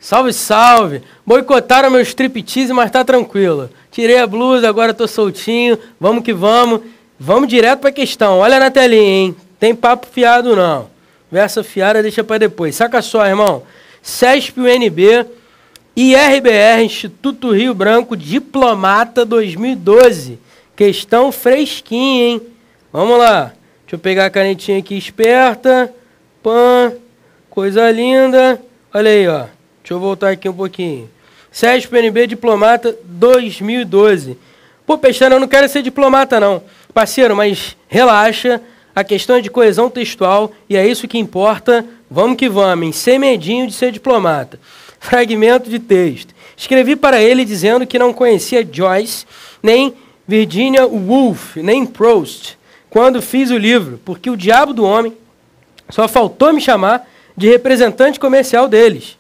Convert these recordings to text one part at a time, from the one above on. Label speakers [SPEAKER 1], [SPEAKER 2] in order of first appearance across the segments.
[SPEAKER 1] Salve, salve! Boicotaram meu striptease, mas tá tranquilo. Tirei a blusa, agora tô soltinho. Vamos que vamos. Vamos direto pra questão. Olha na telinha, hein? Tem papo fiado, não. Versa fiada deixa pra depois. Saca só, irmão. CESP-UNB, IRBR, Instituto Rio Branco, Diplomata 2012. Questão fresquinha, hein? Vamos lá. Deixa eu pegar a canetinha aqui esperta. Pã. Coisa linda. Olha aí, ó. Deixa eu voltar aqui um pouquinho. CESP-UNB, Diplomata 2012. Pô, Pestana, eu não quero ser diplomata, não. Parceiro, mas relaxa. A questão é de coesão textual e é isso que importa. Vamos que vamos, hein? Sem medinho de ser diplomata. Fragmento de texto. Escrevi para ele dizendo que não conhecia Joyce, nem Virginia Woolf, nem Proust, quando fiz o livro, porque o diabo do homem só faltou me chamar de representante comercial deles.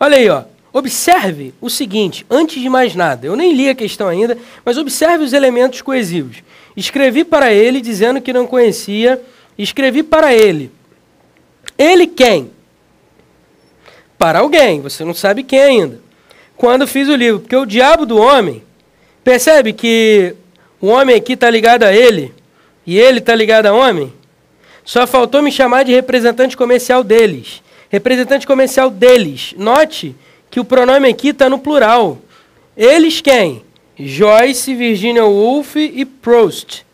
[SPEAKER 1] Olha aí, ó. Observe o seguinte, antes de mais nada, eu nem li a questão ainda, mas observe os elementos coesivos. Escrevi para ele dizendo que não conhecia, escrevi para ele. Ele quem? Para alguém, você não sabe quem ainda. Quando fiz o livro, porque o diabo do homem, percebe que o homem aqui está ligado a ele, e ele está ligado a homem? Só faltou me chamar de representante comercial deles. Representante comercial deles. Note que o pronome aqui está no plural. Eles quem? Joyce, Virginia Woolf e Proust.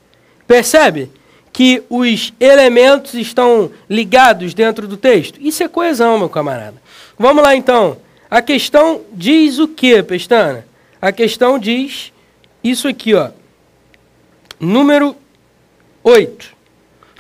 [SPEAKER 1] Percebe que os elementos estão ligados dentro do texto? Isso é coesão, meu camarada. Vamos lá, então. A questão diz o quê, Pestana? A questão diz isso aqui, ó. Número 8.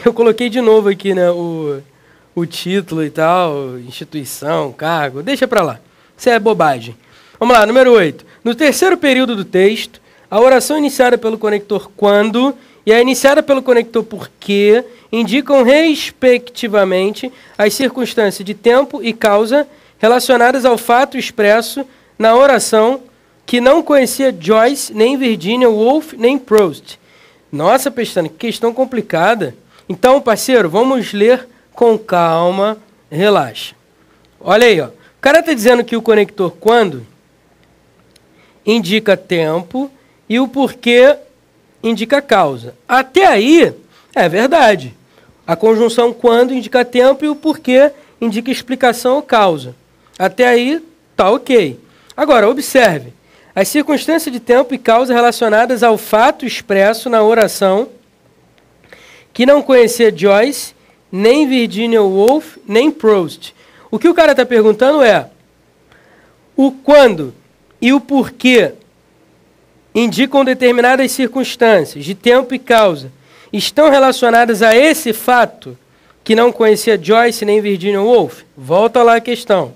[SPEAKER 1] Eu coloquei de novo aqui, né, o título e tal, instituição, cargo. Deixa para lá. Isso é bobagem. Vamos lá, número 8. No terceiro período do texto, a oração iniciada pelo conector quando e a iniciada pelo conector porque indicam respectivamente as circunstâncias de tempo e causa relacionadas ao fato expresso na oração que não conhecia Joyce, nem Virginia Woolf, nem Proust. Nossa, Pestana, que questão complicada. Então, parceiro, vamos ler com calma, relaxa. Olha aí, ó. O cara está dizendo que o conector quando indica tempo e o porquê indica causa. Até aí, é verdade. A conjunção quando indica tempo e o porquê indica explicação ou causa. Até aí, tá ok. Agora, observe. As circunstâncias de tempo e causa relacionadas ao fato expresso na oração que não conhecia Joyce, nem Virginia Woolf, nem Proust. O que o cara está perguntando é o quando e o porquê indicam determinadas circunstâncias de tempo e causa estão relacionadas a esse fato que não conhecia Joyce nem Virginia Woolf? Volta lá a questão.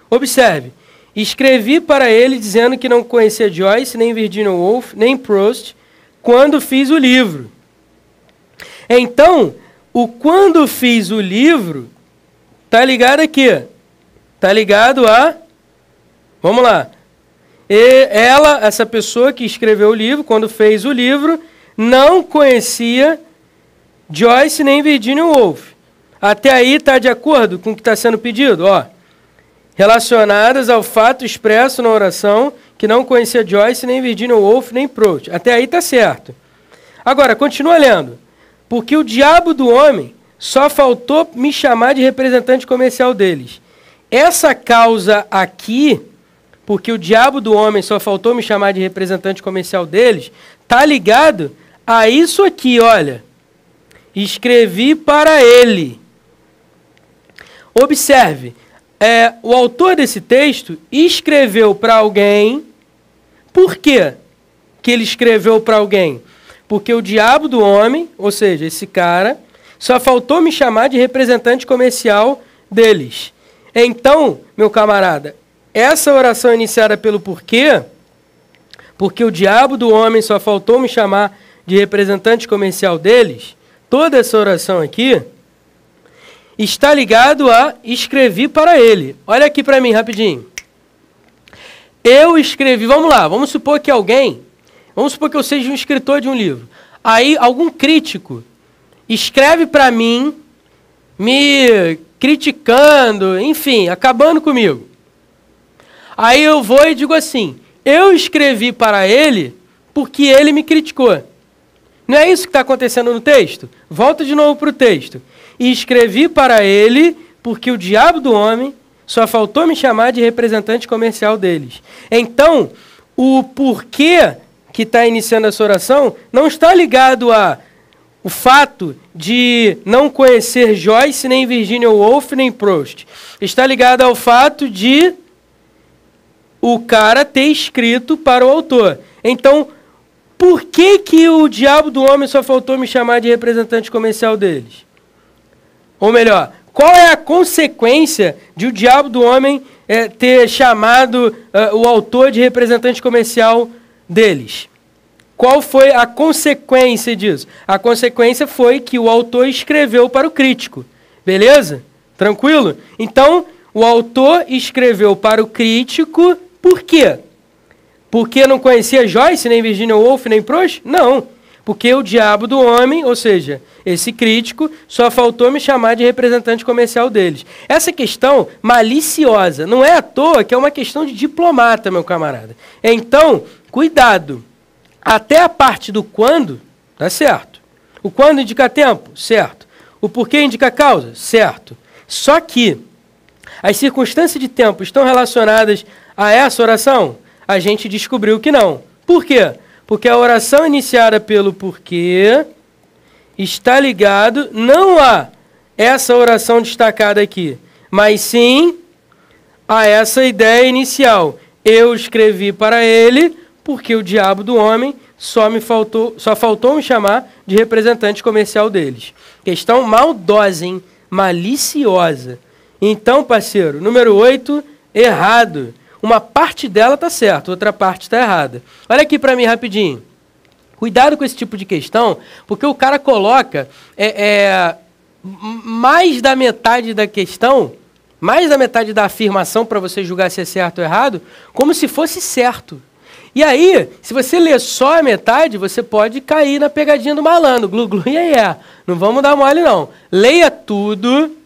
[SPEAKER 1] Observe. Escrevi para ele dizendo que não conhecia Joyce, nem Virginia Woolf, nem Proust, quando fiz o livro. Então, o quando fiz o livro está ligado aqui. Está ligado a... Vamos lá. E ela, essa pessoa que escreveu o livro, quando fez o livro, não conhecia Joyce nem Virginia Woolf. Até aí está de acordo com o que está sendo pedido? Ó, relacionadas ao fato expresso na oração que não conhecia Joyce, nem Virginia Woolf, nem Proust. Até aí está certo. Agora, continua lendo. Porque o diabo do homem só faltou me chamar de representante comercial deles. Essa causa aqui, porque o diabo do homem só faltou me chamar de representante comercial deles, tá ligado a isso aqui, olha. Escrevi para ele. Observe, o autor desse texto escreveu para alguém. Por quê que ele escreveu para alguém? Porque o diabo do homem, ou seja, esse cara, só faltou me chamar de representante comercial deles. Então, meu camarada, essa oração iniciada pelo porquê, porque o diabo do homem só faltou me chamar de representante comercial deles, toda essa oração aqui está ligado a escrevi para ele. Olha aqui para mim, rapidinho. Eu escrevi, vamos lá, vamos supor que alguém, vamos supor que eu seja um escritor de um livro. Aí, algum crítico escreve para mim, me criticando, enfim, acabando comigo. Aí eu vou e digo assim, eu escrevi para ele porque ele me criticou. Não é isso que está acontecendo no texto? Volta de novo para o texto. E escrevi para ele porque o diabo do homem só faltou me chamar de representante comercial deles. Então, o porquê que está iniciando essa oração não está ligado o fato de não conhecer Joyce, nem Virginia Woolf, nem Proust. Está ligado ao fato de o cara ter escrito para o autor. Então, por que o diabo do homem só faltou me chamar de representante comercial deles? Ou melhor, qual é a consequência de o diabo do homem ter chamado o autor de representante comercial deles? Qual foi a consequência disso? A consequência foi que o autor escreveu para o crítico. Beleza? Tranquilo? Então, o autor escreveu para o crítico, por quê? Porque não conhecia Joyce, nem Virginia Woolf, nem Proust? Não. Porque o diabo do homem, ou seja, esse crítico, só faltou me chamar de representante comercial deles. Essa questão maliciosa, não é à toa que é uma questão de diplomata, meu camarada. Então, cuidado. Até a parte do quando, tá certo. O quando indica tempo, certo. O porquê indica causa, certo. Só que as circunstâncias de tempo estão relacionadas a essa oração? A gente descobriu que não. Por quê? Porque a oração iniciada pelo porquê está ligado não a essa oração destacada aqui, mas sim a essa ideia inicial. Eu escrevi para ele porque o diabo do homem só faltou me chamar de representante comercial deles. Questão maldosa, hein? Maliciosa. Então, parceiro, número 8, errado. Uma parte dela está certa, outra parte está errada. Olha aqui para mim rapidinho. Cuidado com esse tipo de questão, porque o cara coloca mais da metade da questão, mais da metade da afirmação para você julgar se é certo ou errado, como se fosse certo. E aí, se você ler só a metade, você pode cair na pegadinha do malandro. Glu, glu, iê. Não vamos dar mole, não. Leia tudo.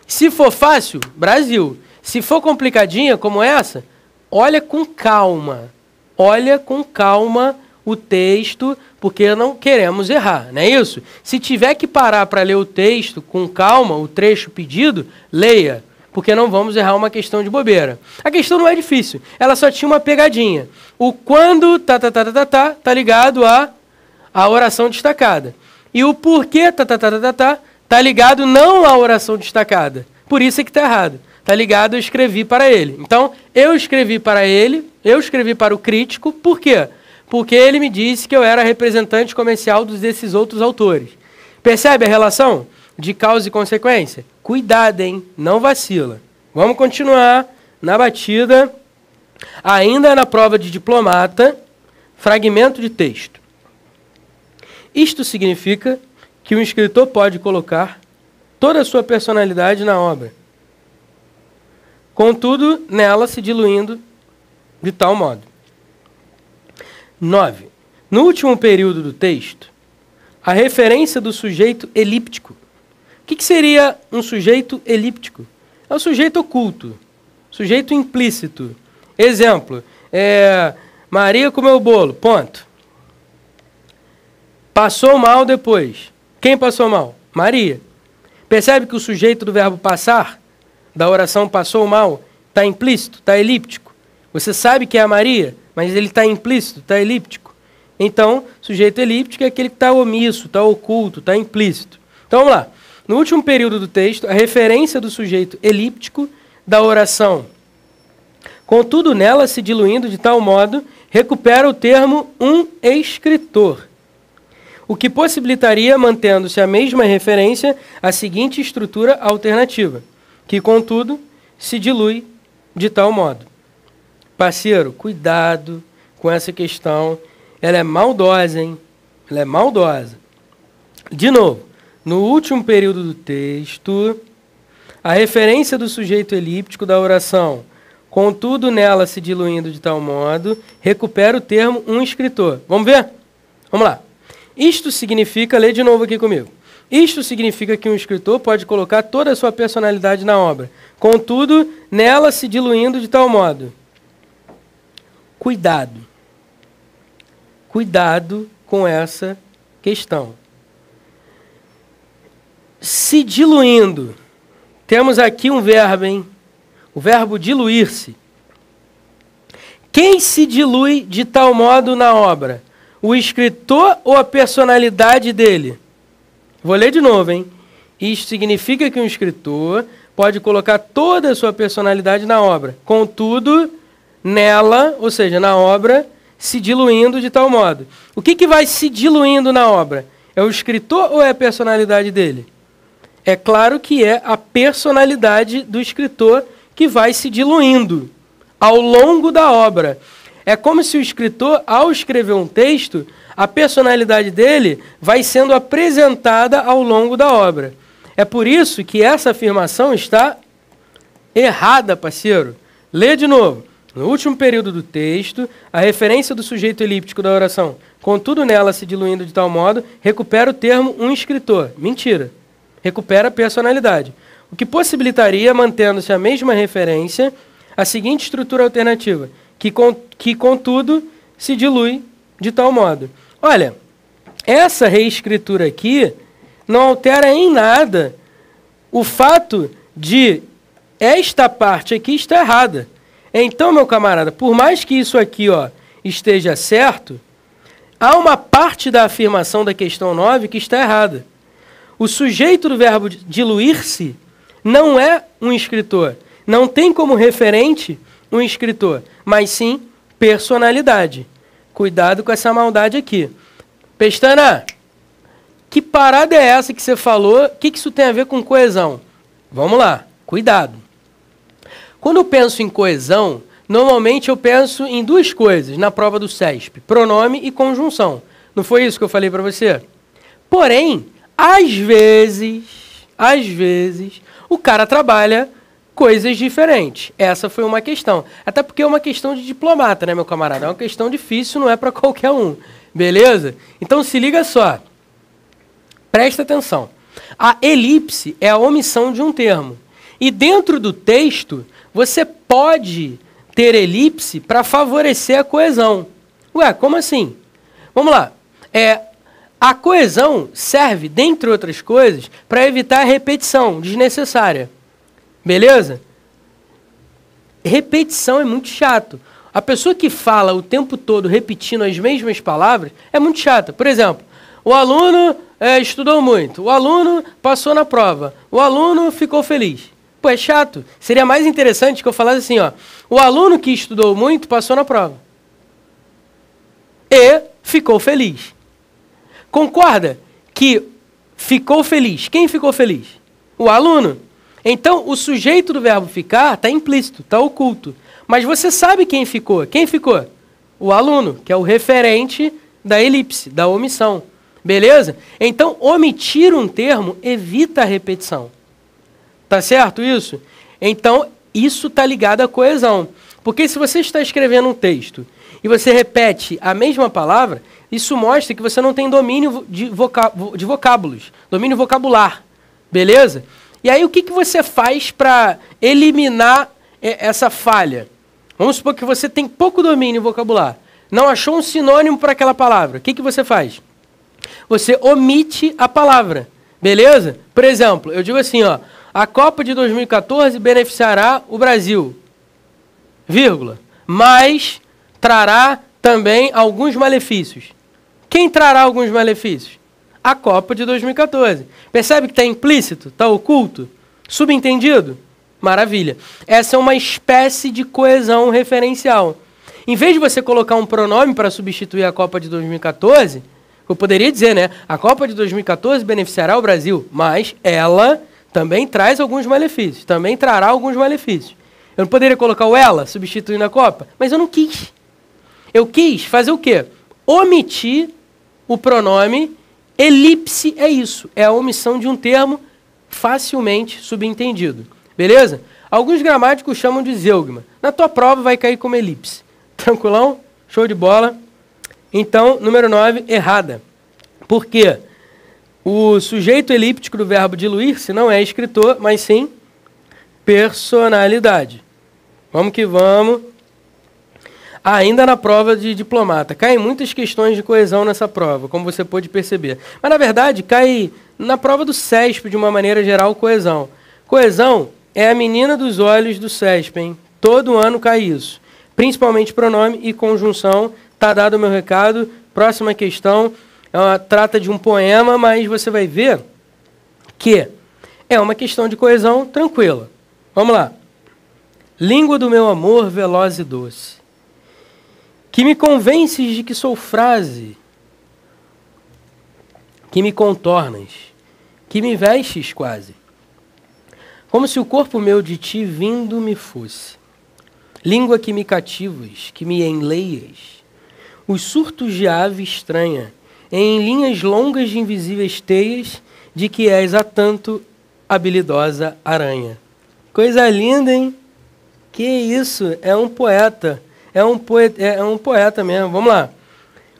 [SPEAKER 1] Se for fácil, Brasil. Se for complicadinha como essa, olha com calma. Olha com calma o texto, porque não queremos errar, não é isso? Se tiver que parar para ler o texto com calma, o trecho pedido, leia. Porque não vamos errar uma questão de bobeira. A questão não é difícil, ela só tinha uma pegadinha. O quando tá ligado à oração destacada. E o porquê tá ligado não à oração destacada. Por isso é que tá errado. Tá ligado, eu escrevi para ele. Então, eu escrevi para ele, eu escrevi para o crítico, por quê? Porque ele me disse que eu era representante comercial desses outros autores. Percebe a relação de causa e consequência? Cuidado, hein? Não vacila. Vamos continuar na batida. Ainda na prova de diplomata, fragmento de texto. Isto significa que um escritor pode colocar toda a sua personalidade na obra, contudo, nela se diluindo de tal modo. 9. No último período do texto, a referência do sujeito elíptico. O que seria um sujeito elíptico? É um sujeito oculto, sujeito implícito. Exemplo, Maria comeu o bolo, ponto. Passou mal depois. Quem passou mal? Maria. Percebe que o sujeito do verbo passar, da oração passou mal, está implícito, está elíptico. Você sabe que é a Maria, mas ele está implícito, está elíptico. Então, sujeito elíptico é aquele que está omisso, está oculto, está implícito. Então, vamos lá. No último período do texto, a referência do sujeito elíptico da oração, contudo nela se diluindo de tal modo, recupera o termo um escritor, o que possibilitaria, mantendo-se a mesma referência, a seguinte estrutura alternativa, que, contudo, se dilui de tal modo. Parceiro, cuidado com essa questão. Ela é maldosa, hein? Ela é maldosa. De novo, no último período do texto, a referência do sujeito elíptico da oração, contudo nela se diluindo de tal modo, recupera o termo um escritor. Vamos ver? Vamos lá. Isto significa, lê de novo aqui comigo. Isto significa que um escritor pode colocar toda a sua personalidade na obra, contudo nela se diluindo de tal modo. Cuidado. Cuidado com essa questão. Se diluindo. Temos aqui um verbo, hein? O verbo diluir-se. Quem se dilui de tal modo na obra? O escritor ou a personalidade dele? Vou ler de novo, hein? Isso significa que um escritor pode colocar toda a sua personalidade na obra. Contudo, nela, ou seja, na obra, se diluindo de tal modo. O que vai se diluindo na obra? É o escritor ou é a personalidade dele? É claro que é a personalidade do escritor que vai se diluindo ao longo da obra. É como se o escritor, ao escrever um texto, a personalidade dele vai sendo apresentada ao longo da obra. É por isso que essa afirmação está errada, parceiro. Lê de novo. No último período do texto, a referência do sujeito elíptico da oração, contudo nela se diluindo de tal modo, recupera o termo um escritor. Mentira. Recupera a personalidade. O que possibilitaria, mantendo-se a mesma referência, a seguinte estrutura alternativa, que contudo se dilui de tal modo. Olha, essa reescritura aqui não altera em nada o fato de esta parte aqui estar errada. Então, meu camarada, por mais que isso aqui esteja certo, há uma parte da afirmação da questão 9 que está errada. O sujeito do verbo diluir-se não é um escritor. Não tem como referente um escritor, mas sim personalidade. Cuidado com essa maldade aqui. Pestana, que parada é essa que você falou? O que isso tem a ver com coesão? Vamos lá, cuidado. Quando eu penso em coesão, normalmente eu penso em duas coisas na prova do CESP, pronome e conjunção. Não foi isso que eu falei para você? Porém, às vezes, o cara trabalha coisas diferentes. Essa foi uma questão. Até porque é uma questão de diplomata, né, meu camarada? É uma questão difícil, não é para qualquer um. Beleza? Então se liga só. Presta atenção. A elipse é a omissão de um termo. E dentro do texto, você pode ter elipse para favorecer a coesão. Ué, como assim? Vamos lá. A coesão serve, dentre outras coisas, para evitar a repetição desnecessária. Beleza? Repetição é muito chato. A pessoa que fala o tempo todo repetindo as mesmas palavras é muito chata. Por exemplo, o aluno estudou muito, o aluno passou na prova, o aluno ficou feliz. Pô, é chato. Seria mais interessante que eu falasse assim, o aluno que estudou muito passou na prova. E ficou feliz. Concorda que ficou feliz? Quem ficou feliz? O aluno. Então, o sujeito do verbo ficar está implícito, está oculto. Mas você sabe quem ficou. Quem ficou? O aluno, que é o referente da elipse, da omissão. Beleza? Então, omitir um termo evita a repetição. Tá certo isso? Então, isso está ligado à coesão. Porque se você está escrevendo um texto e você repete a mesma palavra, isso mostra que você não tem domínio de vocábulos, domínio vocabular. Beleza? E aí, o que você faz para eliminar essa falha? Vamos supor que você tem pouco domínio vocabular. Não achou um sinônimo para aquela palavra. O que você faz? Você omite a palavra. Beleza? Por exemplo, eu digo assim, a Copa de 2014 beneficiará o Brasil, vírgula, mas trará também alguns malefícios. Quem trará alguns malefícios? A Copa de 2014. Percebe que está implícito? Está oculto? Subentendido? Maravilha. Essa é uma espécie de coesão referencial. Em vez de você colocar um pronome para substituir a Copa de 2014, eu poderia dizer, né? A Copa de 2014 beneficiará o Brasil, mas ela também traz alguns malefícios. Também trará alguns malefícios. Eu não poderia colocar o ela substituindo a Copa, mas eu não quis. Eu quis fazer o quê? Omitir o pronome. Elipse é isso. É a omissão de um termo facilmente subentendido. Beleza? Alguns gramáticos chamam de zeugma. Na tua prova vai cair como elipse. Tranquilão? Show de bola. Então, número 9, errada. Por quê? O sujeito elíptico do verbo diluir-se não é escritor, mas sim personalidade. Vamos que vamos. ainda na prova de diplomata. Caem muitas questões de coesão nessa prova, como você pôde perceber. Mas, na verdade, cai na prova do CESP, de uma maneira geral, coesão. Coesão é a menina dos olhos do CESP, hein? Todo ano cai isso. Principalmente pronome e conjunção. Tá dado o meu recado. Próxima questão. Trata de um poema, mas você vai ver que é uma questão de coesão tranquila. Vamos lá. Língua do meu amor, veloz e doce, que me convences de que sou frase, que me contornas, que me vestes quase, como se o corpo meu de ti vindo me fosse. Língua que me cativas, que me enleias, os surtos de ave estranha, em linhas longas de invisíveis teias, de que és a tanto habilidosa aranha. Coisa linda, hein? Que isso? É um poeta. É um poeta mesmo. Vamos lá.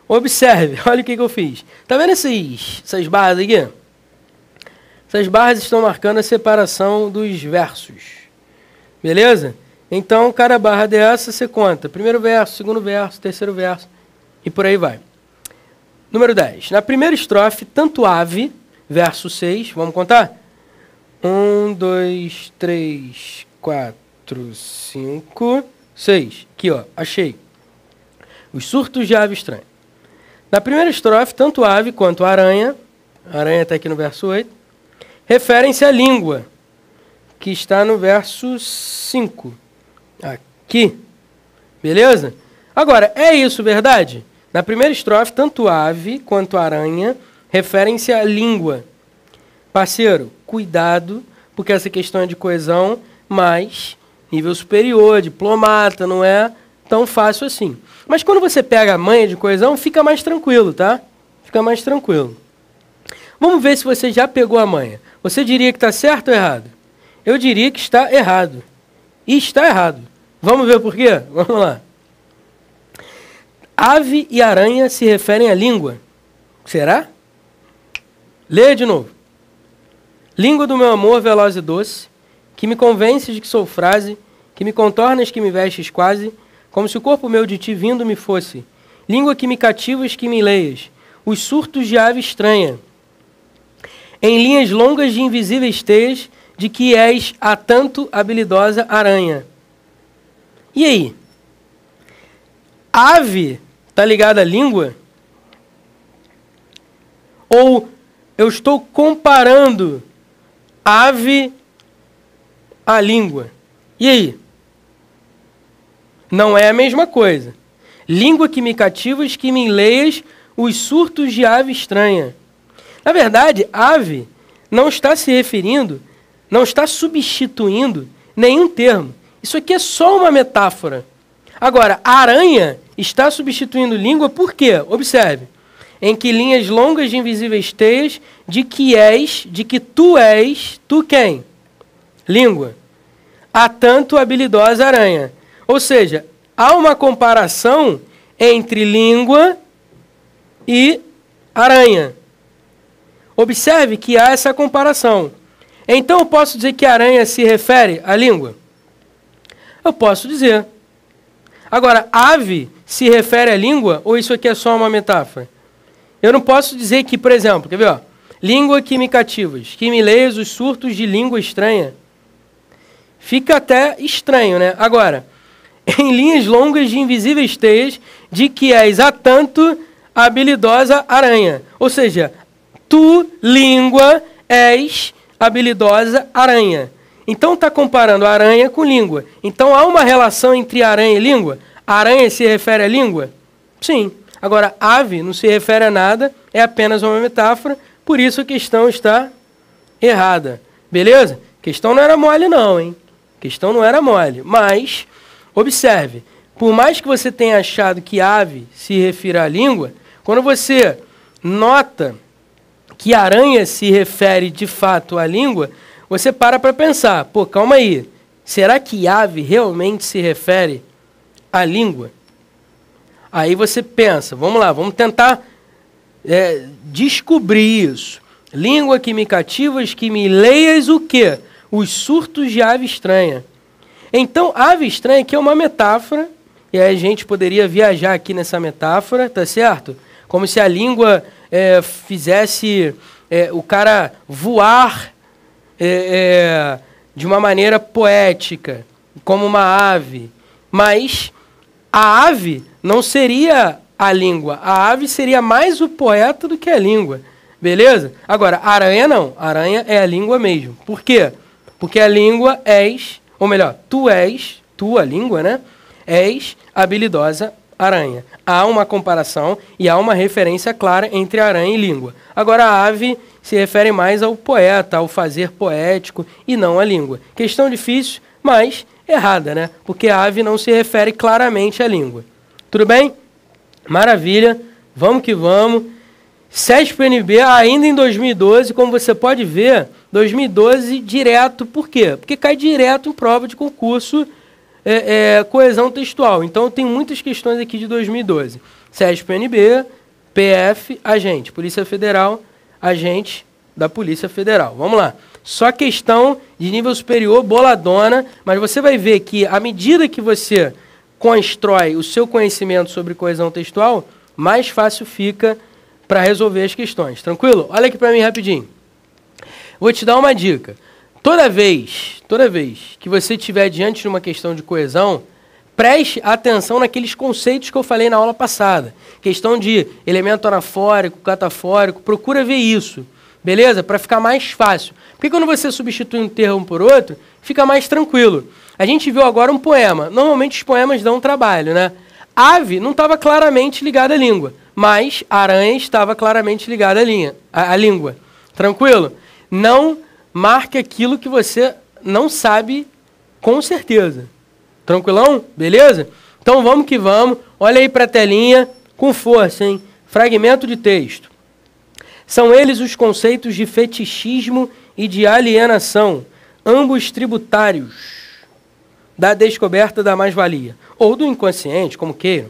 [SPEAKER 1] Observe. Olha o que eu fiz. Tá vendo essas barras aqui? Essas barras estão marcando a separação dos versos. Beleza? Então, cada barra dessa você conta. Primeiro verso, segundo verso, terceiro verso. E por aí vai. Número 10. Na primeira estrofe, tanto ave, verso 6. Vamos contar? 1, 2, 3, 4, 5, 6. Aqui, ó. Achei. Os surtos de ave estranha. Na primeira estrofe, tanto ave quanto aranha está aqui no verso 8, referem-se à língua, que está no verso 5. Aqui. Beleza? Agora, é isso verdade? Na primeira estrofe, tanto ave quanto aranha referem-se à língua. Parceiro, cuidado, porque essa questão é de coesão, mas nível superior, diplomata, não é tão fácil assim. Mas quando você pega a manha de coesão, fica mais tranquilo, tá? Fica mais tranquilo. Vamos ver se você já pegou a manha. Você diria que está certo ou errado? Eu diria que está errado. E está errado. Vamos ver por quê? Vamos lá. Ave e aranha se referem à língua. Será? Leia de novo. Língua do meu amor, veloz e doce, que me convences de que sou frase, que me contornas, que me vestes quase, como se o corpo meu de ti vindo me fosse. Língua que me cativas, que me leias, os surtos de ave estranha, em linhas longas de invisíveis teias, de que és a tanto habilidosa aranha. E aí? Ave está ligada à língua? Ou eu estou comparando ave à língua? E aí? Não é a mesma coisa. Língua que me cativas, que me enleias, os surtos de ave estranha. Na verdade, ave não está se referindo, não está substituindo nenhum termo. Isso aqui é só uma metáfora. Agora, aranha está substituindo língua por quê? Observe. Em que linhas longas de invisíveis teias, de que tu és, tu quem? Língua. A tanto habilidosa aranha. Ou seja, há uma comparação entre língua e aranha. Observe que há essa comparação. Então eu posso dizer que a aranha se refere à língua? Eu posso dizer. Agora, ave se refere à língua ou isso aqui é só uma metáfora? Eu não posso dizer que, por exemplo, quer ver? Ó, língua que me cativas, que me leias os surtos de língua estranha. Fica até estranho, né? Agora, em linhas longas de invisíveis teias, de que és a tanto habilidosa aranha. Ou seja, tu, língua, és habilidosa aranha. Então está comparando aranha com língua. Então há uma relação entre aranha e língua? A aranha se refere à língua? Sim. Agora, ave não se refere a nada, é apenas uma metáfora, por isso a questão está errada. Beleza? A questão não era mole não, hein? A questão não era mole. Mas, observe, por mais que você tenha achado que ave se refira à língua, quando você nota que aranha se refere de fato à língua, você para pensar, pô, calma aí, será que ave realmente se refere à língua? Aí você pensa, vamos lá, vamos tentar descobrir isso. Língua que me cativas, que me leias o quê? Os surtos de ave estranha. Então, ave estranha aqui é uma metáfora e aí a gente poderia viajar aqui nessa metáfora, tá certo? Como se a língua fizesse o cara voar de uma maneira poética, como uma ave. Mas a ave não seria a língua. A ave seria mais o poeta do que a língua. Beleza? Agora, a aranha não. A aranha é a língua mesmo. Por quê? Porque a língua ou melhor, tu, a língua, né? És habilidosa aranha. Há uma comparação e há uma referência clara entre aranha e língua. Agora, a ave se refere mais ao poeta, ao fazer poético e não à língua. Questão difícil, mas errada, né? Porque a ave não se refere claramente à língua. Tudo bem? Maravilha. Vamos que vamos. CESP-NB ainda em 2012, como você pode ver, 2012 direto. Por quê? Porque cai direto em prova de concurso coesão textual. Então, tem muitas questões aqui de 2012. CESP-NB, PF, agente. Polícia Federal, agente da Polícia Federal. Vamos lá. Só questão de nível superior, boladona, mas você vai ver que, à medida que você constrói o seu conhecimento sobre coesão textual, mais fácil fica para resolver as questões. Tranquilo? Olha aqui para mim rapidinho. Vou te dar uma dica. Toda vez que você estiver diante de uma questão de coesão, preste atenção naqueles conceitos que eu falei na aula passada. Questão de elemento anafórico, catafórico, procura ver isso. Beleza? Para ficar mais fácil. Porque quando você substitui um termo por outro, fica mais tranquilo. A gente viu agora um poema. Normalmente os poemas dão trabalho, né? Ave não estava claramente ligada à língua, mas aranha estava claramente ligada à língua. Tranquilo? Não marque aquilo que você não sabe com certeza. Tranquilão? Beleza? Então vamos que vamos. Olha aí para a telinha com força, hein? Fragmento de texto. São eles os conceitos de fetichismo e de alienação, ambos tributários da descoberta da mais-valia, ou do inconsciente, como queiram.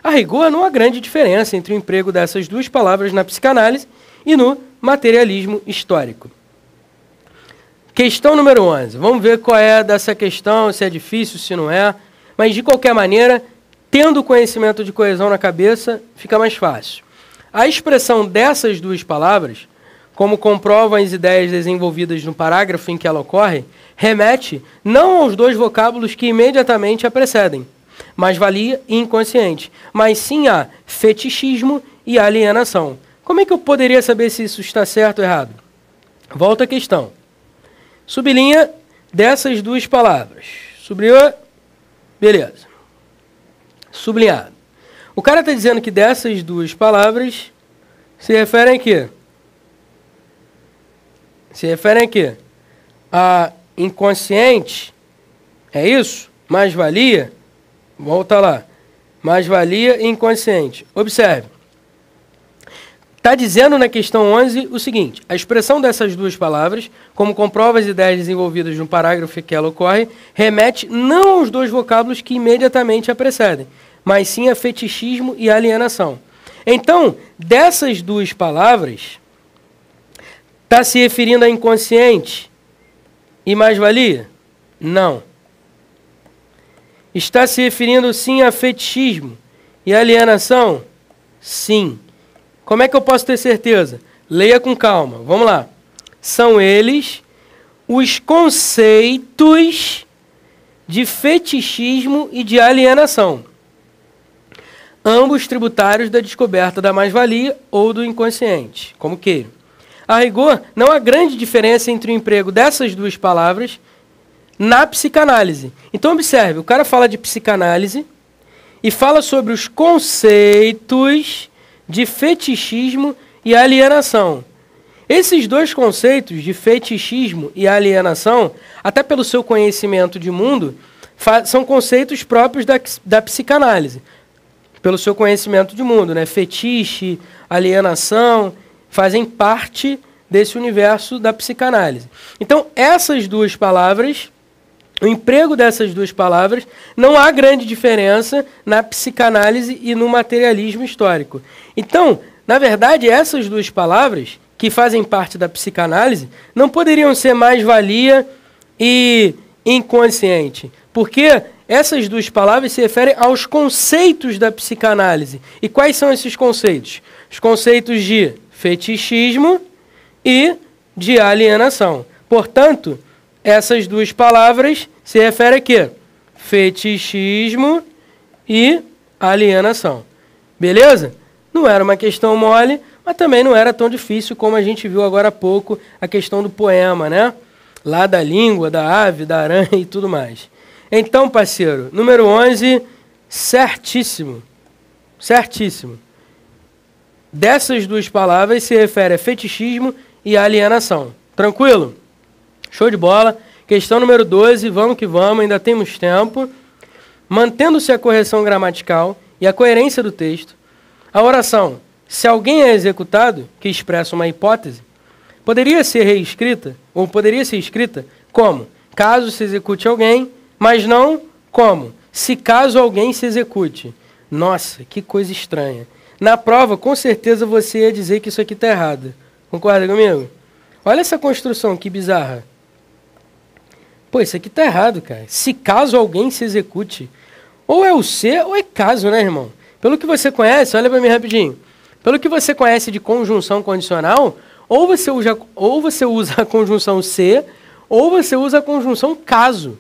[SPEAKER 1] A rigor, não há grande diferença entre o emprego dessas duas palavras na psicanálise e no materialismo histórico. Questão número 11. Vamos ver qual é dessa questão, se é difícil, se não é. Mas, de qualquer maneira, tendo o conhecimento de coesão na cabeça, fica mais fácil. A expressão dessas duas palavras, como comprovam as ideias desenvolvidas no parágrafo em que ela ocorre, remete não aos dois vocábulos que imediatamente a precedem, mais-valia e inconsciente, mas sim a fetichismo e alienação. Como é que eu poderia saber se isso está certo ou errado? Volta à questão. Sublinha dessas duas palavras. Sublinhou? Beleza. Sublinhado. O cara está dizendo que dessas duas palavras se referem a quê? Se referem a quê? A inconsciente, é isso? Mais-valia, volta lá. Mais-valia e inconsciente. Observe. Está dizendo na questão 11 o seguinte: a expressão dessas duas palavras, como comprova as ideias desenvolvidas no parágrafo em que ela ocorre, remete não aos dois vocábulos que imediatamente a precedem, mas sim a fetichismo e alienação. Então, dessas duas palavras, está se referindo a inconsciente e mais-valia? Não. Está se referindo sim a fetichismo e alienação? Sim. Como é que eu posso ter certeza? Leia com calma. Vamos lá. São eles os conceitos de fetichismo e de alienação, ambos tributários da descoberta da mais-valia ou do inconsciente, como queiram. A rigor, não há grande diferença entre o emprego dessas duas palavras na psicanálise. Então, observe, o cara fala de psicanálise e fala sobre os conceitos de fetichismo e alienação. Esses dois conceitos de fetichismo e alienação, até pelo seu conhecimento de mundo, são conceitos próprios da psicanálise. Pelo seu conhecimento de mundo, né? Fetiche, alienação, fazem parte desse universo da psicanálise. Então, essas duas palavras, o emprego dessas duas palavras, não há grande diferença na psicanálise e no materialismo histórico. Então, na verdade, essas duas palavras, que fazem parte da psicanálise, não poderiam ser mais-valia e inconsciente, porque essas duas palavras se referem aos conceitos da psicanálise. E quais são esses conceitos? Os conceitos de fetichismo e de alienação. Portanto, essas duas palavras se referem a quê? Fetichismo e alienação. Beleza? Não era uma questão mole, mas também não era tão difícil como a gente viu agora há pouco a questão do poema, né? Lá da língua, da ave, da aranha e tudo mais. Então, parceiro, número 11, certíssimo. Certíssimo. Dessas duas palavras se refere a fetichismo e alienação. Tranquilo? Show de bola. Questão número 12, vamos que vamos, ainda temos tempo. Mantendo-se a correção gramatical e a coerência do texto, a oração, se alguém é executado, que expressa uma hipótese, poderia ser reescrita, ou poderia ser escrita como, caso se execute alguém, mas não como, se caso alguém se execute. Nossa, que coisa estranha. Na prova, com certeza você ia dizer que isso aqui está errado. Concorda comigo? Olha essa construção, que bizarra. Pô, isso aqui está errado, cara. Se caso alguém se execute. Ou é o se, ou é caso, né, irmão? Pelo que você conhece, olha para mim rapidinho. Pelo que você conhece de conjunção condicional, ou você usa a conjunção se, ou você usa a conjunção caso.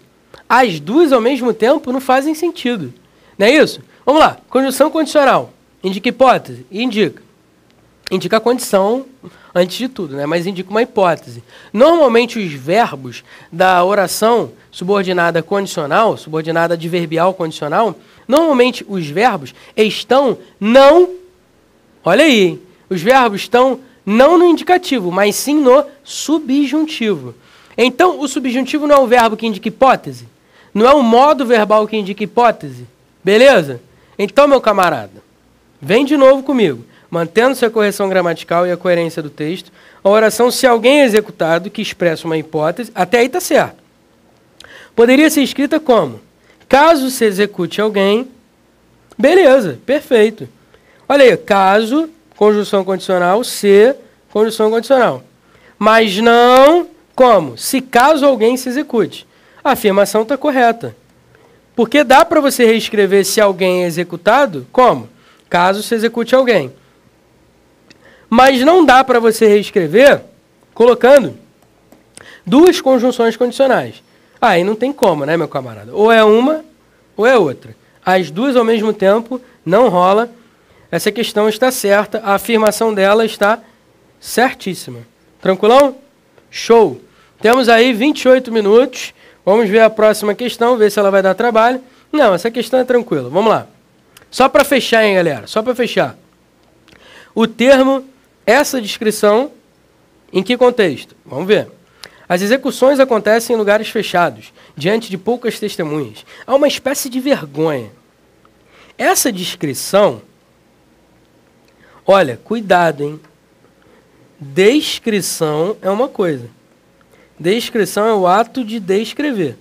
[SPEAKER 1] As duas ao mesmo tempo não fazem sentido. Não é isso? Vamos lá. Conjunção condicional. Indica hipótese? Indica. Indica a condição antes de tudo, né? Mas indica uma hipótese. Normalmente os verbos da oração subordinada condicional, subordinada adverbial condicional, normalmente os verbos estão não... Olha aí, hein? Os verbos estão não no indicativo, mas sim no subjuntivo. Então, o subjuntivo não é o verbo que indica hipótese? Não é o modo verbal que indica hipótese? Beleza? Então, meu camarada, vem de novo comigo. Mantendo-se a correção gramatical e a coerência do texto, a oração se alguém é executado, que expressa uma hipótese, até aí está certo. Poderia ser escrita como, caso se execute alguém, beleza, perfeito. Olha aí, caso, conjunção condicional, se, conjunção condicional. Mas não como, se caso alguém se execute. A afirmação está correta. Porque dá para você reescrever se alguém é executado, como? Caso se execute alguém. Mas não dá para você reescrever colocando duas conjunções condicionais. Aí não tem como, né, meu camarada? Ou é uma ou é outra. As duas ao mesmo tempo não rola. Essa questão está certa, a afirmação dela está certíssima. Tranquilão? Show! Temos aí 28 minutos. Vamos ver a próxima questão, ver se ela vai dar trabalho. Não, essa questão é tranquila. Vamos lá. Só para fechar, hein, galera? Só para fechar. O termo, essa descrição, em que contexto? Vamos ver. As execuções acontecem em lugares fechados, diante de poucas testemunhas. Há uma espécie de vergonha. Essa descrição, olha, cuidado, hein? Descrição é uma coisa. Descrição é o ato de descrever.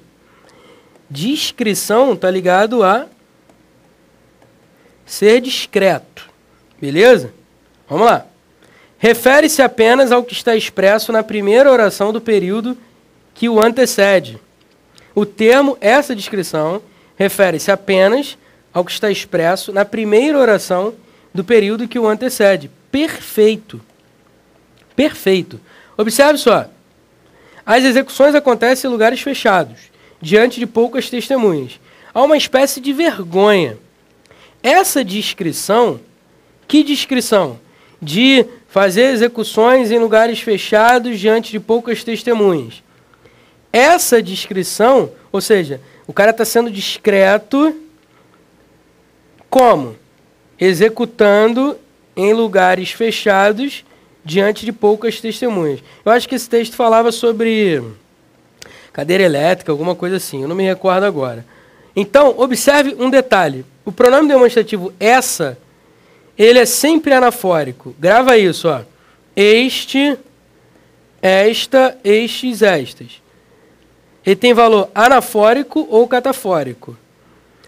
[SPEAKER 1] Discrição está ligado a ser discreto. Beleza? Vamos lá. Refere-se apenas ao que está expresso na primeira oração do período que o antecede. O termo, essa descrição, refere-se apenas ao que está expresso na primeira oração do período que o antecede. Perfeito. Perfeito. Observe só. As execuções acontecem em lugares fechados, diante de poucas testemunhas. Há uma espécie de vergonha. Essa descrição, que descrição? De fazer execuções em lugares fechados, diante de poucas testemunhas. Essa descrição, ou seja, o cara está sendo discreto, como? Executando em lugares fechados, diante de poucas testemunhas. Eu acho que esse texto falava sobre cadeira elétrica, alguma coisa assim, eu não me recordo agora. Então, observe um detalhe. O pronome demonstrativo essa, ele é sempre anafórico. Grava isso, ó. Este, esta, estes, estas. Ele tem valor anafórico ou catafórico.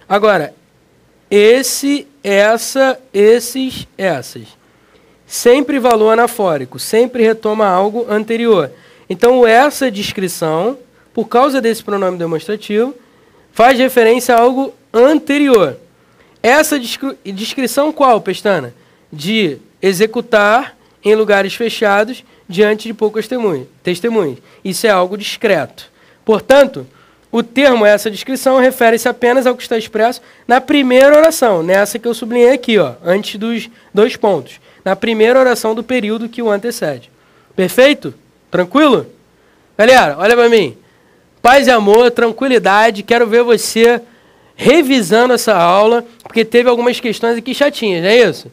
[SPEAKER 1] Agora, esse, essa, esses, essas. Sempre valor anafórico, sempre retoma algo anterior. Então, essa descrição, por causa desse pronome demonstrativo, faz referência a algo anterior. Essa descrição qual, Pestana? De executar em lugares fechados diante de poucas testemunhas. Isso é algo discreto. Portanto, o termo, essa descrição, refere-se apenas ao que está expresso na primeira oração, nessa que eu sublinhei aqui, ó, antes dos 2 pontos. Na primeira oração do período que o antecede. Perfeito? Tranquilo? Galera, olha para mim. Paz e amor, tranquilidade, quero ver você revisando essa aula, porque teve algumas questões aqui chatinhas, não é isso?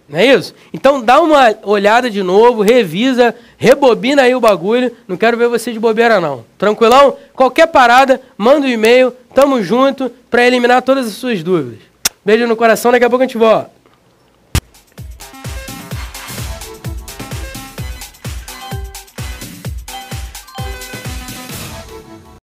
[SPEAKER 1] Não é isso? Então dá uma olhada de novo, revisa, rebobina aí o bagulho, não quero ver você de bobeira não. Tranquilão? Qualquer parada, manda um e-mail, tamo junto, para eliminar todas as suas dúvidas. Beijo no coração, daqui a pouco a gente volta.